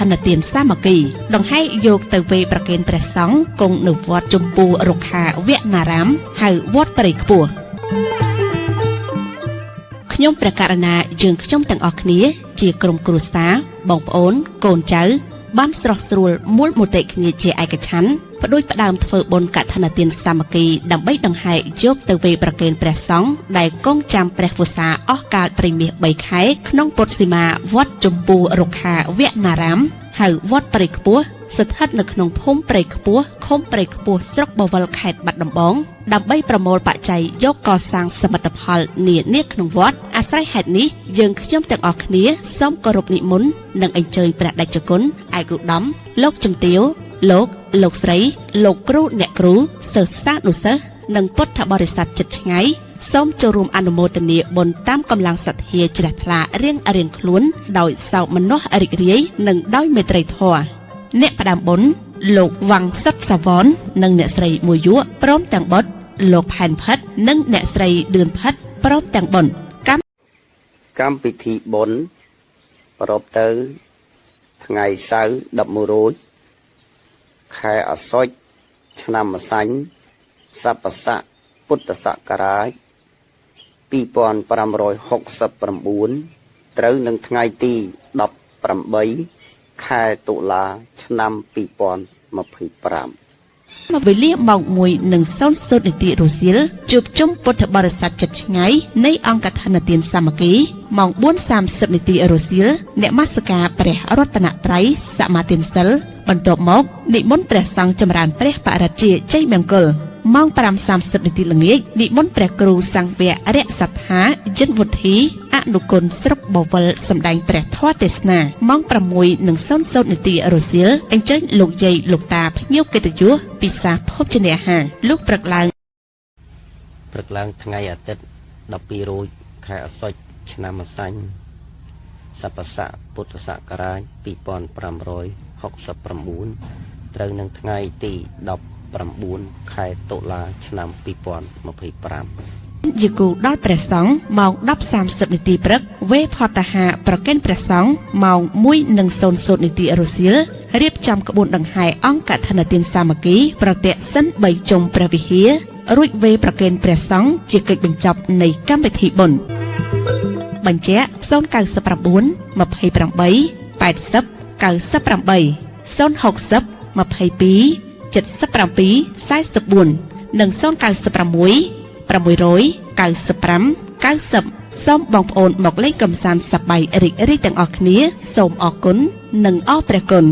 ឋនទានសាមគ្គីដង្ហែយកទៅវេប្រគេនព្រះសង្ឃគង់នៅវត្តជម្ពូរុក្ខាវនារាមហៅវត្តព្រៃខ្ពស់ខ្ញុំព្រះករណាយើងខ្ញុំទាំងអស់គ្នាជាក្រុមគ្រួសារបងប្អូនកូនចៅបានស្រស់ស្រួលមូលមតិគ្នាជាឯកច្ឆន្ទផ្ដួចផ្ដើមធ្វើបុណ្យកឋិនទានសាមគ្គីដើម្បីដង្ហែយកទៅវេប្រគេនព្រះសង្ឃដែលគង់ចាំព្រះវស្សាអស់កាលត្រីមាស3ខែក្នុងពុទ្ធសីមាវត្តជម្ពូរុក្ខាវនារាមហៅវត្តព្រៃខ្ពស់ស្ថិតនៅក្នុងភូមិព្រៃខ្ពស់ឃុំព្រៃខ្ពស់ស្រុកបវលខេត្តបាត់ដំបងដើម្បីប្រមូលបច្ច័យយកកសាងសមិទ្ធផលនានាក្នុងវត្តអាស្រ័យហេតុនេះយើងខ្ញុំទាំងអស់គ្នាសូមគោរពនិមន្តនិងអញ្ជើញព្រះតេជគុណឯកឧត្តមលោកជំទាវលោកស្រីលោកគ្រូអ្នកគ្រូសិស្សសានុសិស្សនិងពុទ្ធបរិស័ទជិតឆ្ងាយសូមចូលរួមអនុមោទនាបុណ្យតាមកម្លាំងសទ្ធាជ្រះថ្លារៀងខ្លួនដោយសោមនស្សរីករាយនិងដោយមេត្រីធម៌អ្នកផ្ដាំបុណ្យលោកវ៉ាងសុតសាវននិងអ្នកស្រីមួយយុព្រមទាំងបុត្រលោកផែនផិតនិងអ្នកស្រីឌឿនផិតព្រមទាំងបុណ្យកម្មពិធីបុណ្យប្រពទៅថ្ងៃសៅរ៍11រោចខែអស្សុជឆ្នាំម្សាញ់ស័ព្ទស័កពុទ្ធសករាជ2569ត្រូវនឹងថ្ងៃទី18ខែតុលាឆ្នាំ2025មកវេលាម៉ោង 1:00 នាទីរសៀលជួបជុំពុទ្ធបរិស័ទជិតឆ្ងាយនៃអង្គកឋិនទានសាមគ្គីម៉ោង 4:30 នាទីរសៀលអ្នកមស្ការព្រះរតនត្រ័យសមាទានសិលបន្ទាប់មកនិមន្តព្រះសង្ឃចម្រើនព្រះបរិជាជ័យមង្គលម៉ោង 5:30 នាទីល្ងាចនិមន្តព្រះគ្រូសង្ឃវៈរសត្ថាយិនវុធីអនុគុណស្រុកបវលសម្ដែងព្រះធម៌ទេសនាម៉ោង 6:00 នាទីរសៀលអញ្ជើញលោកយាយលោកតាភ្ញៀវកិត្តិយសពិសាភោជនាហារលោកព្រឹកឡើងថ្ងៃអាទិត្យ12រោចខែអស្សុជឆ្នាំម្សាញ់ស័ព្ទស័កពុទ្ធសករាជ2569ត្រូវនឹងថ្ងៃទី9ខែតុលាឆ្នាំ2025យេគូដល់ព្រះសង្ឃម៉ោង 10:30 នាទីព្រឹកវេផតហាប្រគេនព្រះសង្ឃម៉ោង 1:00 នាទីរសៀលរៀបចំក្បួនដង្ហែអង្គកឋិនទានសាមគ្គីប្រតិសិន3ជុំព្រះវិហាររួចវេប្រគេនព្រះសង្ឃជាកិច្ចបញ្ចប់នៃកម្មវិធីបុណ្យបញ្ជាក់099 28 80 98 060 22 77 44និង096 695 90សូមបងប្អូនមកលេងកម្សាន្តសប្បាយរីករាយទាំងអស់គ្នាសូមអរគុណនិងអរព្រះគុណ